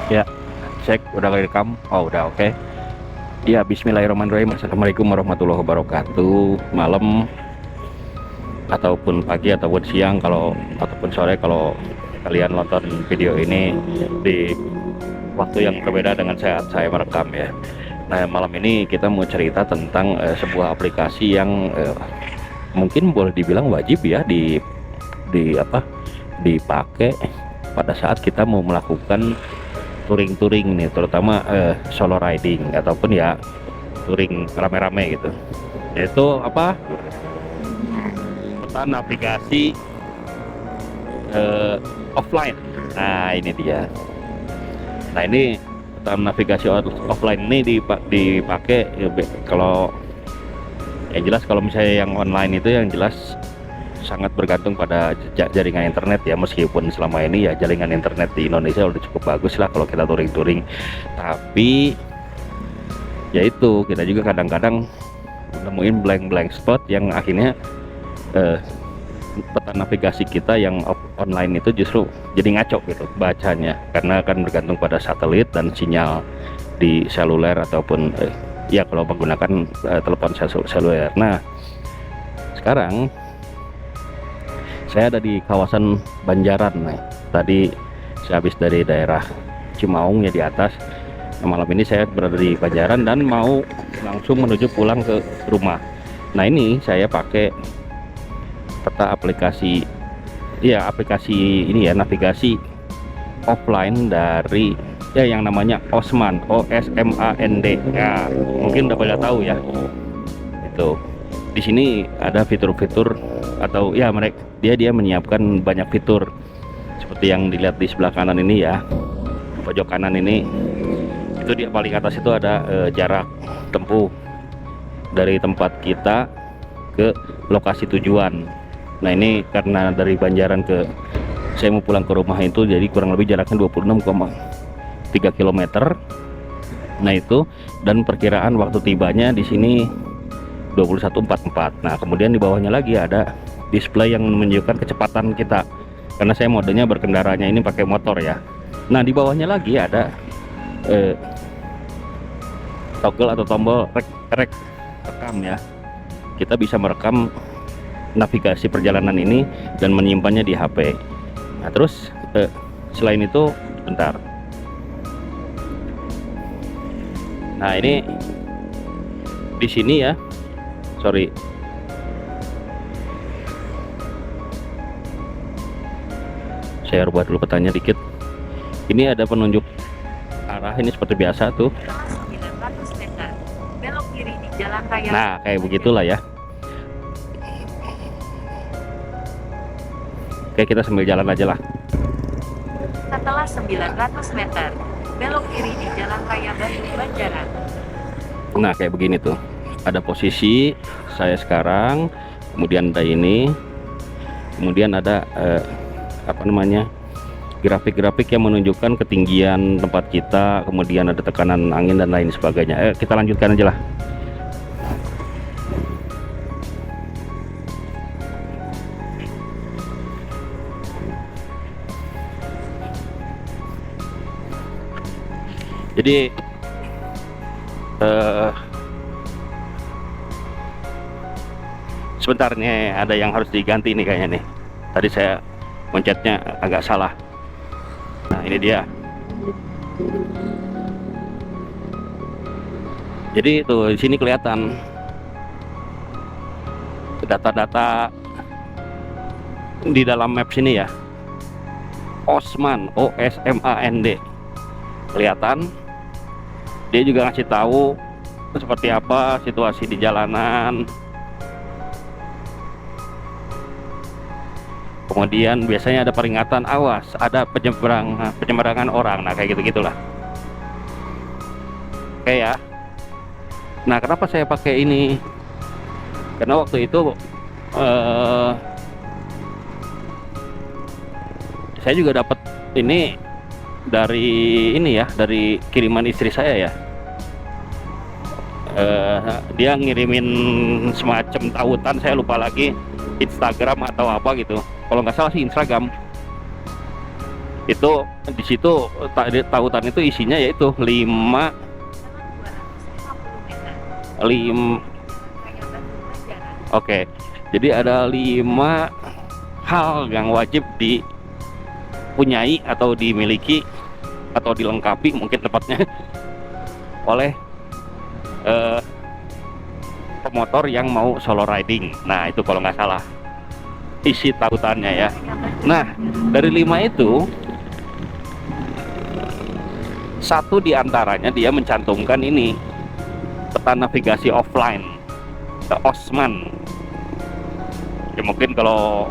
Ya, cek udah rekam. Oh, udah oke. Ya, bismillahirrahmanirrahim. Assalamualaikum warahmatullahi wabarakatuh. Malam ataupun pagi ataupun siang kalau ataupun sore kalau kalian nonton video ini di waktu yang berbeda dengan saya merekam ya. Nah, malam ini kita mau cerita tentang sebuah aplikasi yang mungkin boleh dibilang wajib ya dipakai pada saat kita mau melakukan touring nih, terutama solo riding ataupun ya touring rame-rame gitu. Yaitu apa? Peta navigasi offline. Nah, ini dia. Nah, ini peta navigasi offline ini dipakai ya, kalau yang jelas kalau misalnya yang online itu yang jelas sangat bergantung pada jaringan internet ya, meskipun selama ini ya jaringan internet di Indonesia udah cukup bagus lah kalau kita touring, tapi ya itu kita juga kadang-kadang nemuin blank spot yang akhirnya peta navigasi kita yang online itu justru jadi ngaco gitu bacanya, karena akan bergantung pada satelit dan sinyal di seluler ataupun ya kalau menggunakan telepon seluler. Nah, sekarang saya ada di kawasan Banjaran nih. Tadi saya habis dari daerah Cimaung ya di atas. Nah, malam ini saya berada di Banjaran dan mau langsung menuju pulang ke rumah. Nah, ini saya pakai peta aplikasi ini ya, navigasi offline dari ya yang namanya Osman, OSMAND. Ya, mungkin udah pada tahu ya. Itu. Di sini ada fitur-fitur atau ya dia menyiapkan banyak fitur seperti yang dilihat di sebelah kanan ini ya, pojok kanan ini. Itu di paling atas itu ada jarak tempuh dari tempat kita ke lokasi tujuan. Nah, ini karena dari Banjaran saya mau pulang ke rumah itu jadi kurang lebih jaraknya 26,3 km. Nah, itu dan perkiraan waktu tibanya di sini 21.44. Nah, kemudian di bawahnya lagi ada display yang menunjukkan kecepatan kita, karena saya modenya berkendaranya ini pakai motor ya. Nah, di bawahnya lagi ada toggle atau tombol rekam ya. Kita bisa merekam navigasi perjalanan ini dan menyimpannya di HP. Nah, terus selain itu bentar. Nah, ini di sini ya. Sorry, saya rubah dulu petanya dikit. Ini ada penunjuk arah ini seperti biasa tuh. 900 meter, belok kiri di jalan raya. Nah, kayak begitulah ya. Oke, kita sambil jalan aja lah. Setelah 900 meter, belok kiri di jalan raya Bandung Banjaran. Nah, kayak begini tuh. Ada posisi saya sekarang, kemudian ada ini, kemudian ada grafik-grafik yang menunjukkan ketinggian tempat kita, kemudian ada tekanan angin dan lain sebagainya. Kita lanjutkan aja lah. Jadi sebentar nih, ada yang harus diganti nih kayaknya nih. Tadi saya pencetnya agak salah. Nah, ini dia. Jadi tuh di sini kelihatan data-data di dalam map sini ya. Osman, OSMAND. Kelihatan. Dia juga ngasih tahu seperti apa situasi di jalanan. Kemudian biasanya ada peringatan awas, ada penyeberangan orang. Nah, kayak gitu-gitulah. Oke ya. Nah, kenapa saya pakai ini? Karena waktu itu saya juga dapat ini dari kiriman istri saya ya. Dia ngirimin semacam tautan, saya lupa lagi Instagram atau apa gitu. Kalau nggak salah sih Instagram. Itu di situ tautan itu isinya yaitu 5 Jalan 250 meter. 5 Raya Batu Banjaran. oke. Jadi ada 5 hal yang wajib dipunyai atau dimiliki atau dilengkapi mungkin tepatnya oleh pemotor yang mau solo riding. Nah, itu kalau nggak salah isi tautannya ya. Nah, dari 5 itu satu diantaranya dia mencantumkan ini peta navigasi offline, Osman. Ya mungkin kalau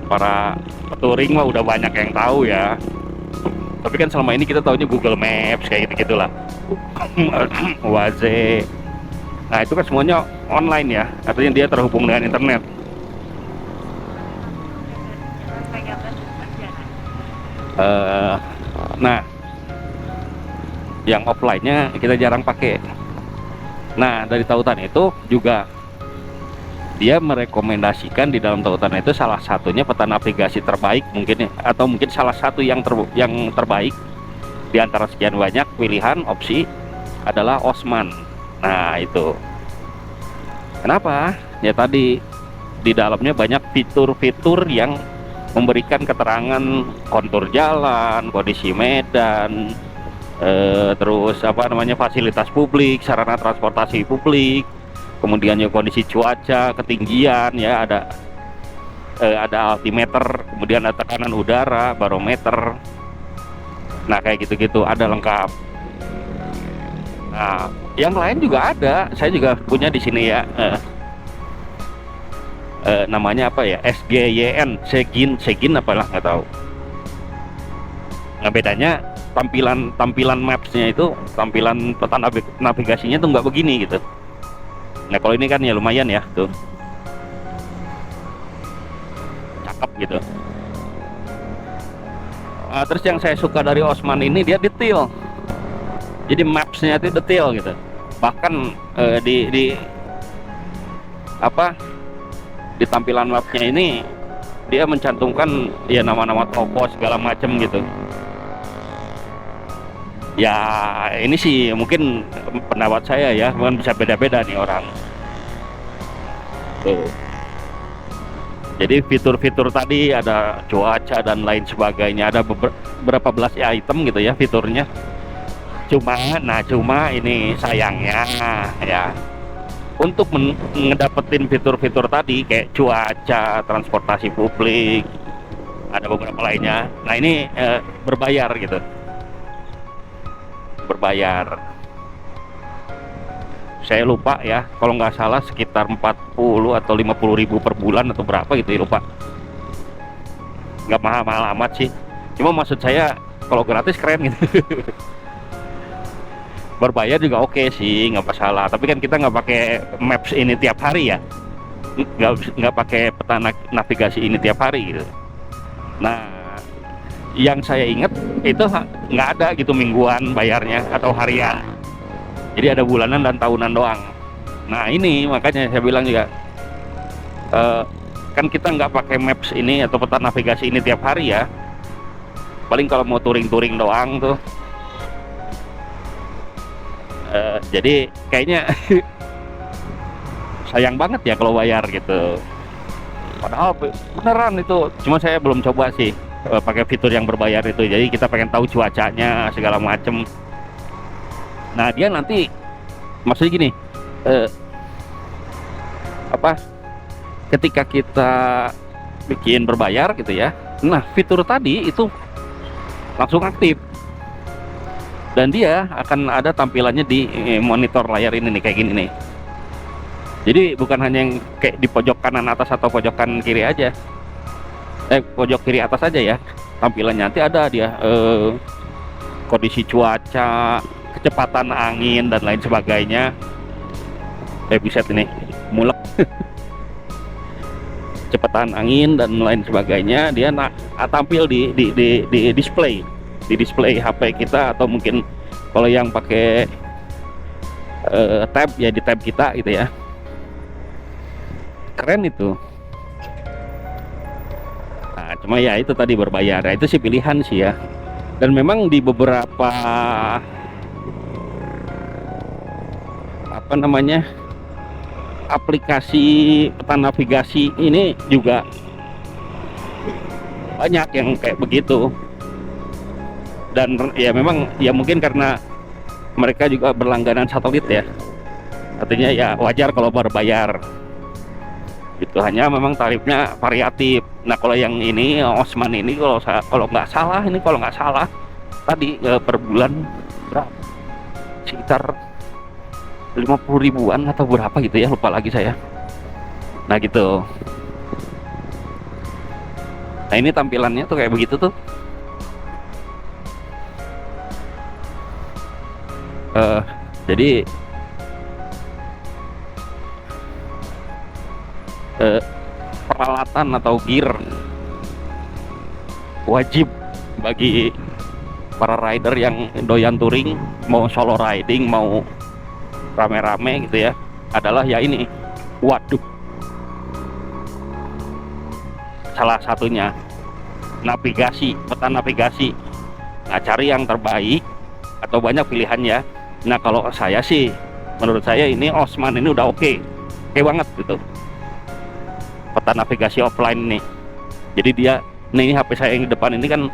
para touring mah udah banyak yang tahu ya. Tapi kan selama ini kita taunya Google Maps kayak gitu-gitulah. Waze. Nah, itu kan semuanya online ya. Artinya dia terhubung dengan internet. Jalan Raya Batu Banjaran. Nah, yang offline-nya kita jarang pakai. Nah, dari tautan itu juga dia merekomendasikan di dalam tautan itu salah satunya peta navigasi terbaik mungkin ya, atau mungkin salah satu yang terbaik di antara sekian banyak pilihan opsi adalah Osman. Nah, itu kenapa? Ya tadi di dalamnya banyak fitur-fitur yang memberikan keterangan kontur jalan, kondisi medan, terus apa namanya fasilitas publik, sarana transportasi publik, kemudian ya kondisi cuaca, ketinggian ya ada altimeter, kemudian ada tekanan udara, barometer. Nah, kayak gitu-gitu ada lengkap. Nah, yang lain juga ada. Saya juga punya di sini ya. Namanya apa ya? SGYN, Segin apalah nggak tahu. Nah, bedanya tampilan mapsnya itu, tampilan peta navigasinya tuh nggak begini gitu. Nah, kalau ini kan ya lumayan ya tuh, cakep gitu. Terus yang saya suka dari Osman ini dia detail. Jadi mapsnya itu detail gitu. Bahkan di tampilan mapnya ini dia mencantumkan ya nama-nama toko segala macam gitu. Ya ini sih mungkin pendapat saya ya, mungkin bisa beda-beda nih orang. Tuh. Jadi fitur-fitur tadi ada cuaca dan lain sebagainya, ada beberapa belas item gitu ya fiturnya. Cuma ini sayangnya ya, untuk ngedapetin fitur-fitur tadi kayak cuaca, transportasi publik, ada beberapa lainnya. Nah, ini berbayar gitu. Berbayar. Saya lupa ya, kalau nggak salah sekitar 40 atau 50 ribu per bulan atau berapa gitu ya, lupa. Nggak mahal-mahal amat sih. Cuma maksud saya kalau gratis keren gitu. Berbayar juga oke sih, nggak masalah. Tapi kan kita nggak pakai maps ini tiap hari ya, nggak pakai peta navigasi ini tiap hari gitu. Nah, yang saya ingat itu nggak ada gitu mingguan bayarnya atau harian. Jadi ada bulanan dan tahunan doang. Nah, ini makanya saya bilang juga kan kita nggak pakai maps ini atau peta navigasi ini tiap hari ya. Paling kalau mau touring-touring doang tuh. Jadi kayaknya sayang banget ya kalau bayar gitu. Padahal beneran itu, cuma saya belum coba sih pakai fitur yang berbayar itu. Jadi kita pengen tahu cuacanya segala macem. Nah, dia nanti maksudnya gini, ketika kita bikin berbayar gitu ya, nah fitur tadi itu langsung aktif. Dan dia akan ada tampilannya di monitor layar ini nih, kayak gini nih. Jadi bukan hanya yang kayak di pojok kanan atas atau pojok kanan kiri aja, pojok kiri atas aja ya. Tampilannya nanti ada dia kondisi cuaca, kecepatan angin dan lain sebagainya. Buset ini mulek. Kecepatan angin dan lain sebagainya dia tampil di display. Di display HP kita, atau mungkin kalau yang pakai tab ya di tab kita gitu ya. Keren itu. Nah, cuma ya itu tadi berbayar. Ya, itu sih pilihan sih ya. Dan memang di beberapa apa namanya aplikasi peta navigasi ini juga banyak yang kayak begitu. Dan ya memang ya mungkin karena mereka juga berlangganan satelit ya, artinya ya wajar kalau berbayar itu. Hanya memang tarifnya variatif. Nah kalau yang ini Osman ini kalau nggak salah tadi per bulan berapa, sekitar 50 ribuan atau berapa gitu ya, lupa lagi saya. Nah gitu. Nah ini tampilannya tuh kayak begitu tuh. Jadi peralatan atau gear wajib bagi para rider yang doyan touring, mau solo riding mau rame-rame gitu ya, adalah ya ini. Waduh, salah satunya navigasi, peta navigasi. Nah cari yang terbaik atau banyak pilihannya. Nah kalau saya sih, menurut saya ini Osman ini udah oke banget gitu, peta navigasi offline nih. Jadi dia ini HP saya yang di depan ini kan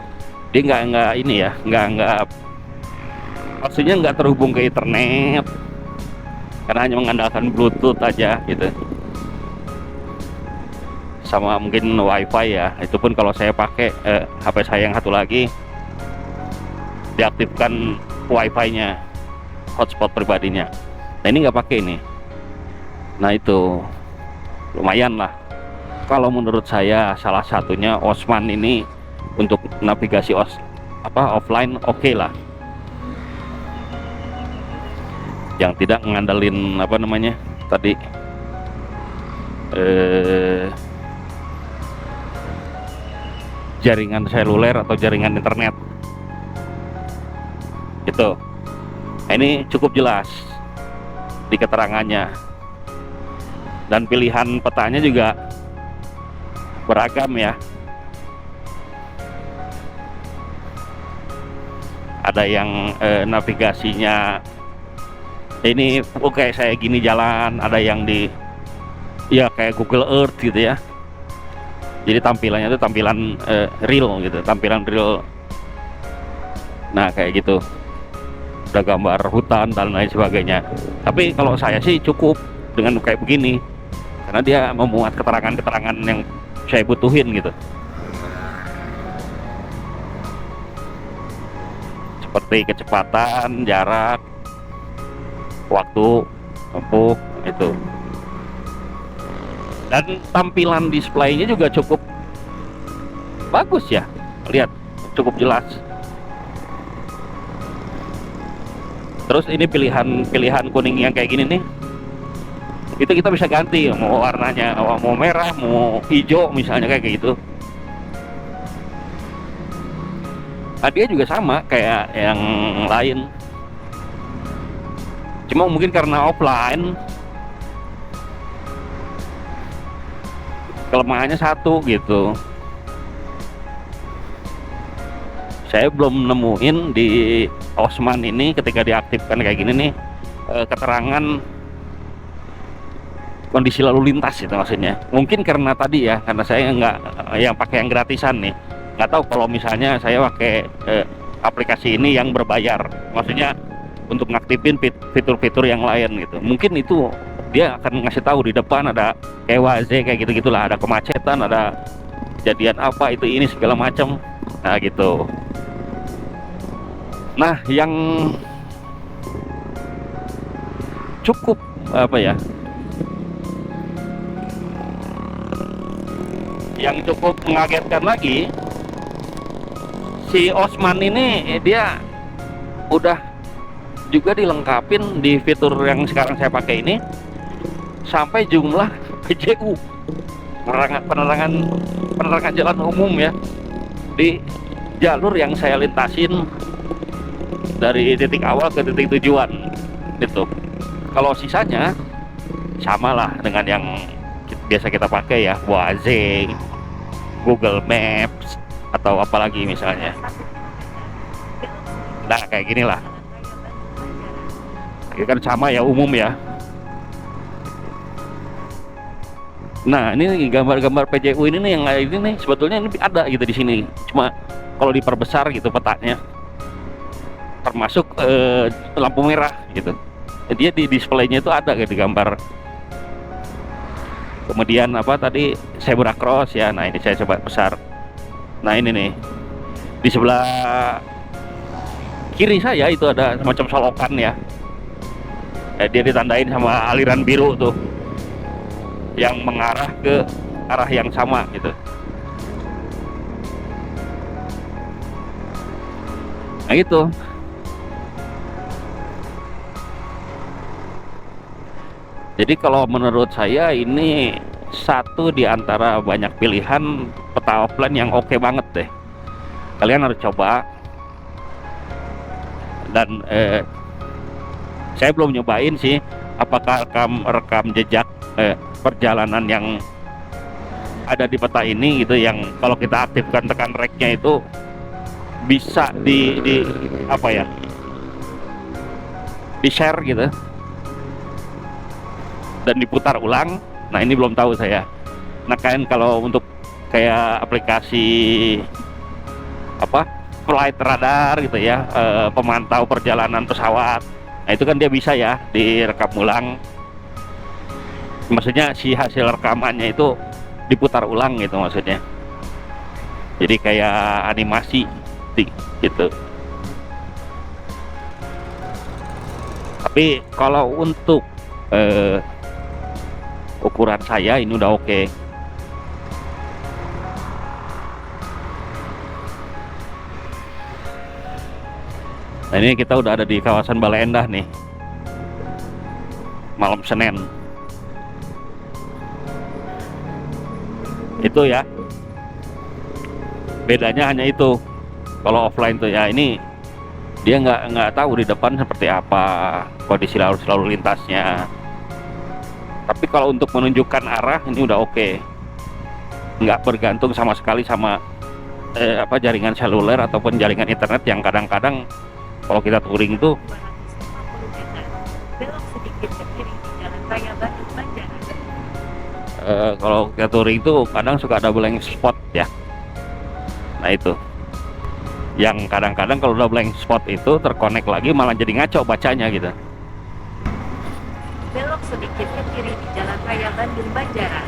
dia nggak ini ya, nggak maksudnya nggak terhubung ke internet, karena hanya mengandalkan Bluetooth aja gitu, sama mungkin WiFi ya. Itu pun kalau saya pakai HP saya yang satu lagi diaktifkan WiFi-nya, hotspot pribadinya. Nah ini nggak pakai ini. Nah itu lumayan lah. Kalau menurut saya salah satunya Osman ini untuk navigasi offline oke lah, yang tidak ngandelin apa namanya tadi jaringan seluler atau jaringan internet gitu. Nah, ini cukup jelas di keterangannya, dan pilihan petanya juga beragam ya. Ada yang navigasinya ini kayak saya gini jalan, ada yang di ya kayak Google Earth gitu ya. Jadi tampilannya itu tampilan real gitu, tampilan real. Nah kayak gitu, udah gambar hutan dan lain sebagainya. Tapi kalau saya sih cukup dengan kayak begini, karena dia memuat keterangan-keterangan yang saya butuhin gitu, seperti kecepatan, jarak, waktu tempuh itu. Dan tampilan displaynya juga cukup bagus ya, lihat cukup jelas. Terus ini pilihan kuning yang kayak gini nih, itu kita bisa ganti mau warnanya, mau merah, mau hijau misalnya kayak gitu. Nah, dia juga sama kayak yang lain, cuma mungkin karena offline kelemahannya satu gitu. Saya belum nemuin di Osman ini ketika diaktifkan kayak gini nih keterangan kondisi lalu lintas itu maksudnya. Mungkin karena tadi ya, karena saya nggak yang pakai yang gratisan nih, nggak tahu kalau misalnya saya pakai aplikasi ini yang berbayar, maksudnya untuk ngaktifin fitur-fitur yang lain gitu. Mungkin itu dia akan ngasih tahu di depan ada KWZ kayak gitu-gitulah, ada kemacetan, ada kejadian apa itu ini segala macam. Nah gitu. Nah yang cukup apa ya, yang cukup mengagetkan lagi, si Osman ini dia udah juga dilengkapin di fitur yang sekarang saya pakai ini sampai jumlah PJU, penerangan jalan umum ya, di jalur yang saya lintasin dari titik awal ke titik tujuan gitu. Kalau sisanya sama lah dengan yang biasa kita pakai ya, Waze, Google Maps atau apalagi misalnya. Nah kayak gini lah, ini kan sama ya, umum ya. Nah ini gambar-gambar PJU ini nih, yang ini nih sebetulnya ini ada gitu di sini, cuma kalau diperbesar gitu petanya, termasuk lampu merah gitu, dia di displaynya itu ada gitu gambar. Kemudian apa tadi, zebra cross ya, nah ini saya coba besar. Nah ini nih di sebelah kiri saya itu ada semacam solokan ya, dia ditandain sama aliran biru tuh yang mengarah ke arah yang sama gitu. Nah itu jadi kalau menurut saya ini satu di antara banyak pilihan peta offline yang oke banget deh. Kalian harus coba. Dan saya belum nyobain sih apakah rekam jejak perjalanan yang ada di peta ini gitu, yang kalau kita aktifkan tekan reknya itu bisa di apa ya, di share gitu dan diputar ulang. Nah ini belum tahu saya. Nah kan kalau untuk kayak aplikasi apa, flight radar gitu ya, pemantau perjalanan pesawat, nah itu kan dia bisa ya direkam ulang, maksudnya si hasil rekamannya itu diputar ulang gitu maksudnya, jadi kayak animasi gitu. Tapi kalau untuk ukuran saya ini udah oke. Nah ini kita udah ada di kawasan Bale Endah nih, malam Senin. Itu ya bedanya hanya itu. Kalau offline tuh ya ini dia nggak tahu di depan seperti apa kondisi lalu lintasnya. Tapi kalau untuk menunjukkan arah ini udah oke, nggak bergantung sama sekali sama apa jaringan seluler ataupun jaringan internet yang kadang-kadang kalau kita touring tuh 250 meter, belok sedikit ke kiri di Jalan Raya Bandung Banjaran. kalau kita touring tuh kadang suka ada blank spot ya. Nah itu yang kadang-kadang kalau udah blank spot itu terkonek lagi malah jadi ngaco bacanya gitu. Belok sedikit ke kiri di Jalan Raya Bandung Banjaran.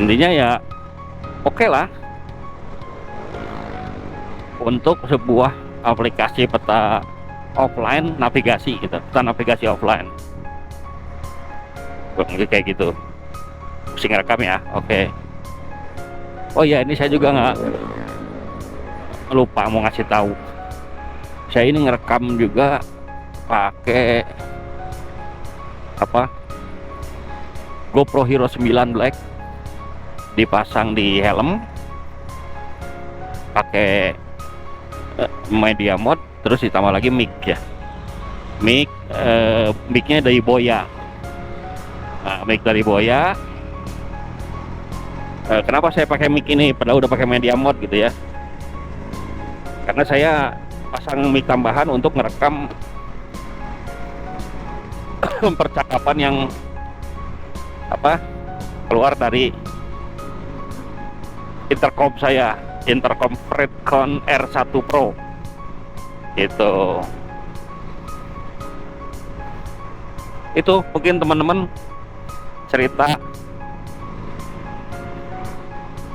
Intinya ya oke lah untuk sebuah aplikasi peta offline navigasi gitu, peta navigasi offline mungkin kayak gitu. Pusing rekam ya, oke. Oh ya ini saya juga nggak lupa mau ngasih tahu, saya ini ngerekam juga pakai apa, GoPro Hero 9 Black, dipasang di helm, pakai media mode, terus ditambah lagi mic ya, micnya dari Boya. Nah, mic dari Boya. Kenapa saya pakai mic ini padahal udah pakai media mode gitu ya, karena saya pasang mic tambahan untuk merekam percakapan yang apa keluar dari intercom saya, intercom Fredcon R1 Pro gitu. Itu mungkin teman-teman cerita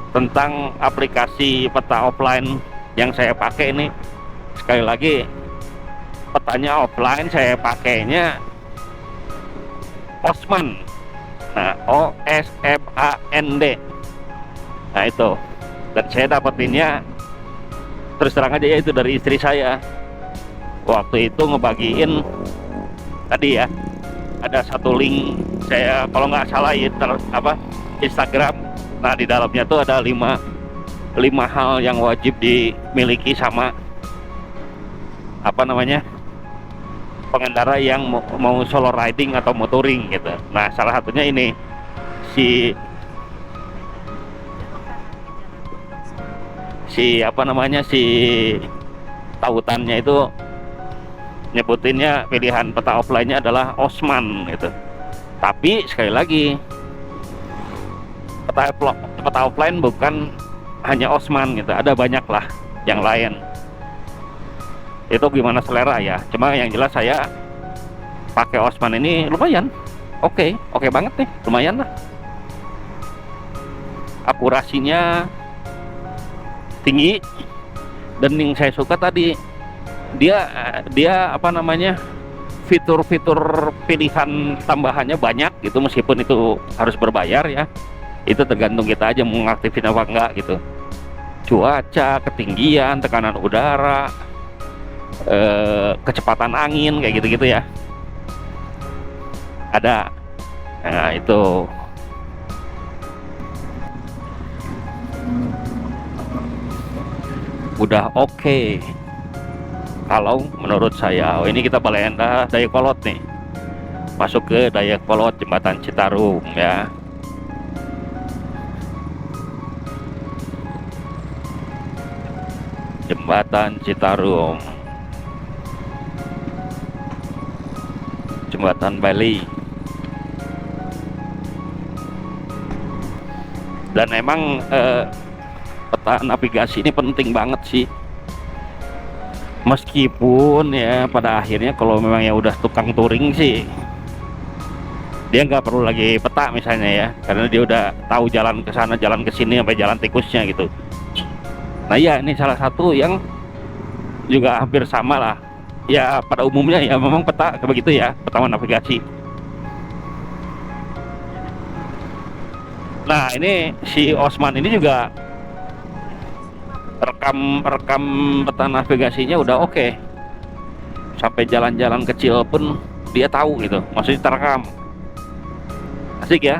tentang aplikasi peta offline yang saya pakai ini. Sekali lagi petanya offline, saya pakainya Osmand. Nah, OSMAND. Nah itu, dan saya dapetinnya terus terang aja ya itu dari istri saya. Waktu itu ngebagiin tadi ya, ada satu link, saya kalau nggak salah Instagram. Nah di dalamnya tuh ada 5 hal yang wajib dimiliki sama apa namanya pengendara yang mau solo riding atau motoring gitu. Nah salah satunya ini si si apa namanya si tautannya itu nyebutinnya pilihan peta offline-nya adalah Osman gitu. Tapi sekali lagi peta offline bukan hanya Osman gitu, ada banyak lah yang lain. Itu gimana selera ya. Cuma yang jelas saya pakai Osman ini lumayan. Oke banget nih, lumayan lah. Akurasinya tinggi, dan yang saya suka tadi dia apa namanya, fitur-fitur pilihan tambahannya banyak gitu, meskipun itu harus berbayar ya. Itu tergantung kita aja mau ngaktifin apa enggak gitu. Cuaca, ketinggian, tekanan udara, kecepatan angin, kayak gitu-gitu ya. Ada. Nah, itu. Udah oke. Kalau menurut saya. Oh, ini kita Baleendah Dayakolot nih. Masuk ke Dayakolot Jembatan Citarum ya. Jembatan Citarum, Jembatan Bali. Dan emang peta navigasi ini penting banget sih. Meskipun ya pada akhirnya kalau memang ya udah tukang touring sih, dia nggak perlu lagi peta misalnya ya, karena dia udah tahu jalan ke sana, jalan ke sini sampai jalan tikusnya gitu. Nah ya, ini salah satu yang juga hampir sama lah. Ya pada umumnya ya memang peta begitu ya, peta navigasi. Nah ini si Osman ini juga rekam peta navigasinya udah oke. Sampai jalan-jalan kecil pun dia tahu gitu, maksudnya terekam. Asik ya.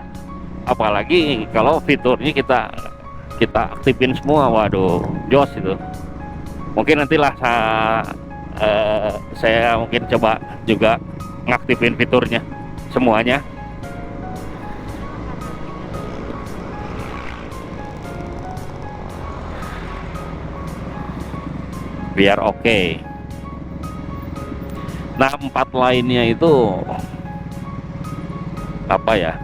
Apalagi kalau fiturnya kita aktifin semua, waduh, jos itu. Mungkin nantilah saya mungkin coba juga ngaktifin fiturnya semuanya. Biar oke. Nah, 4 lainnya itu apa ya?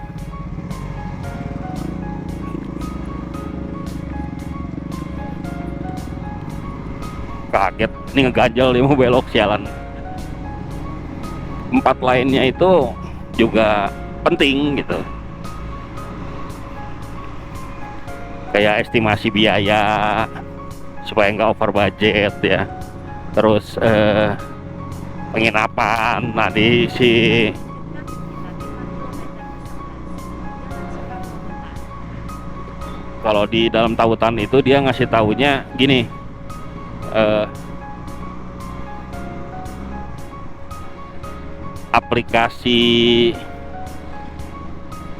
Kaget, ini ngeganjel dia mau belok, sialan. 4 lainnya itu juga penting gitu. Kayak estimasi biaya supaya nggak over budget ya. Terus penginapan. Nah di kalau di dalam tautan itu dia ngasih taunya gini, aplikasi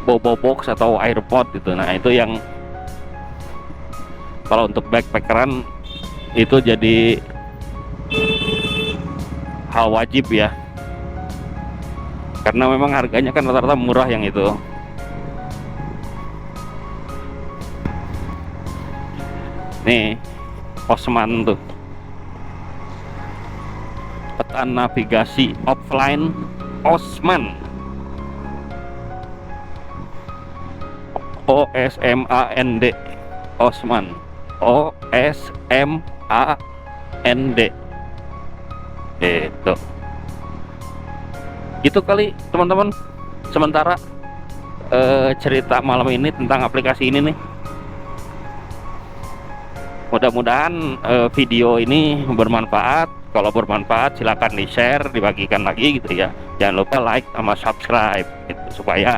Bobo Box atau AirPod gitu. Nah itu yang kalau untuk backpackeran itu jadi hal wajib ya, karena memang harganya kan rata-rata murah yang itu. Nih Osman tuh, peta navigasi offline Osman, OSMAND, Osman, OSMAND. Itu kali teman-teman, sementara cerita malam ini tentang aplikasi ini nih. Mudah-mudahan video ini bermanfaat. Kalau bermanfaat silakan di share, dibagikan lagi gitu ya. Jangan lupa like sama subscribe gitu, supaya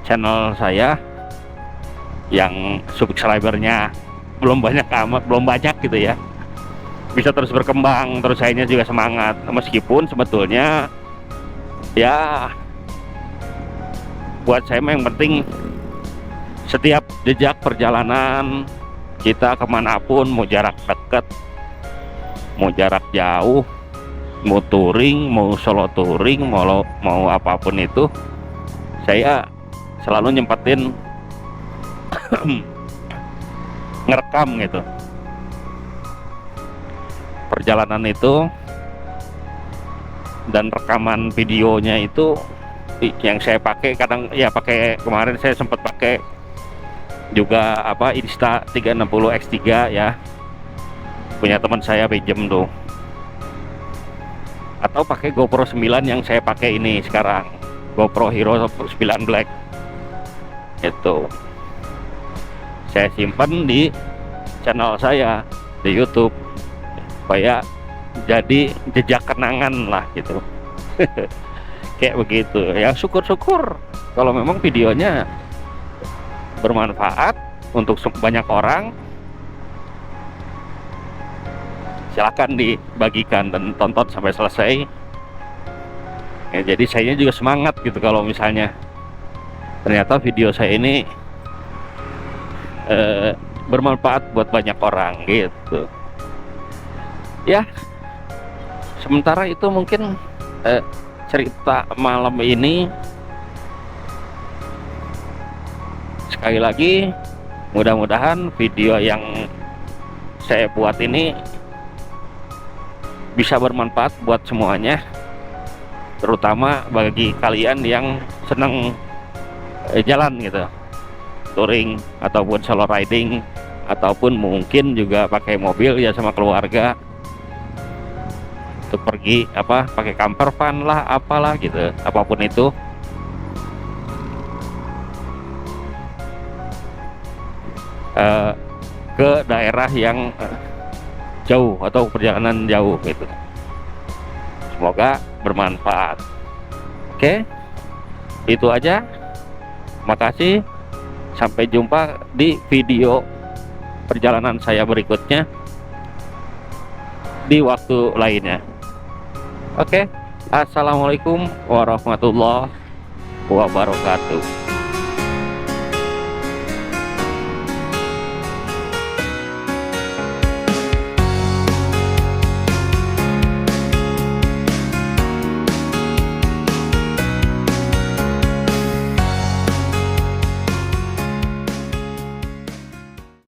channel saya yang subscribernya belum banyak gitu ya, bisa terus berkembang, terus sayanya juga semangat. Meskipun sebetulnya ya buat saya yang penting setiap jejak perjalanan kita kemanapun, mau jarak dekat, mau jarak jauh, mau touring, mau solo touring, mau apapun itu, saya selalu nyempetin ngerekam gitu perjalanan itu, dan rekaman videonya itu yang saya pakai kadang ya, pakai kemarin saya sempat pakai juga apa Insta360X3 ya, punya teman saya pinjem tuh, atau pakai GoPro 9 yang saya pakai ini sekarang, GoPro Hero 9 Black itu saya simpan di channel saya di YouTube supaya jadi jejak kenangan lah gitu. Kayak begitu ya, syukur-syukur kalau memang videonya bermanfaat untuk banyak orang, silakan dibagikan dan tonton sampai selesai ya. Jadi saya juga semangat gitu kalau misalnya ternyata video saya ini bermanfaat buat banyak orang gitu ya. Sementara itu mungkin cerita malam ini. Sekali lagi mudah-mudahan video yang saya buat ini bisa bermanfaat buat semuanya, terutama bagi kalian yang senang jalan gitu, touring ataupun solo riding, ataupun mungkin juga pakai mobil ya sama keluarga untuk pergi apa, pakai camper van lah apalah gitu, apapun itu. Ke daerah yang jauh atau perjalanan jauh gitu. Semoga bermanfaat. Oke, itu aja. Makasih. Sampai jumpa di video perjalanan saya berikutnya di waktu lainnya. Oke, assalamualaikum warahmatullahi wabarakatuh.